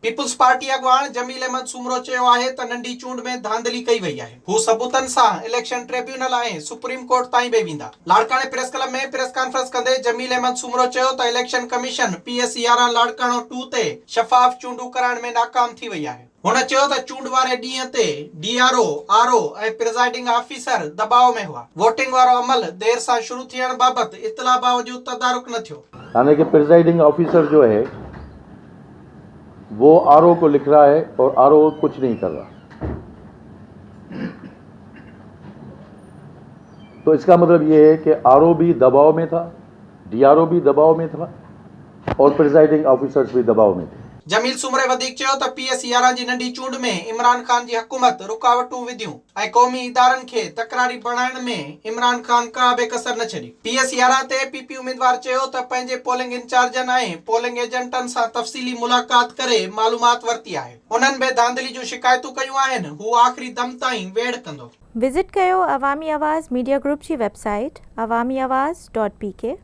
People's party अगवान Jameel Ahmad Soomro चयो आहे त नंढी चूंड में धांधली कई वई आहे। हू सबूतन सां इलेक्शन ट्रिब्यूनल ऐं सुप्रीम कोर्ट ताईं बि वेंदा। लाड़काणे प्रेस क्लब में प्रेस कॉन्फ्रेंस कंदे जमील अहमद सुमरो चयो त इलेक्शन कमीशन PS 11 लाड़काणो 2 ते शफ़ाफ चूंडूं कराइण में नाकाम थी वई आहे। हुन चयो त चूंड वारे ॾींहं ते DRO, RO ऐं प्रिजाइडिंग ऑफिसर दबाव में हुआ। वोटिंग वारो अमल देर सां शुरू थियण बाबति इतला बावजूद तदारुक न थियो। यानी कि प्रिजाइडिंग ऑफिसर जो है वो RO को लिख रहा है और RO कुछ नहीं कर रहा। तो इसका मतलब ये है कि RO भी दबाव में था, DRO भी दबाव में था और प्रिजाइडिंग ऑफिसर्स भी दबाव में थे। जमील सुमरे वधीक चयो त PS 11 जी नंढी चूंड में इमरान खान जी हुकूमत रुकावटूं विधियूं ऐं क़ौमी इदारनि खे तकरारी बणाइण में इमरान खान का बि कसर न छॾी। PS 11 ते PP उम्मीदवार चयो त पंहिंजे पोलिंग इंचार्जनि ऐं पोलिंग एजेंटनि सां तफ़सीली मुलाक़ात करे मालूमात वरिती आहे। उन्हनि बि धांधली जूं शिकायतूं कयूं आहिनि। हू आख़िरी दम ताईं वेड़ कंदो। विज़िट कयो अवामी आवाज़ मीडिया ग्रुप जी वेबसाइट awamiawaz.pk।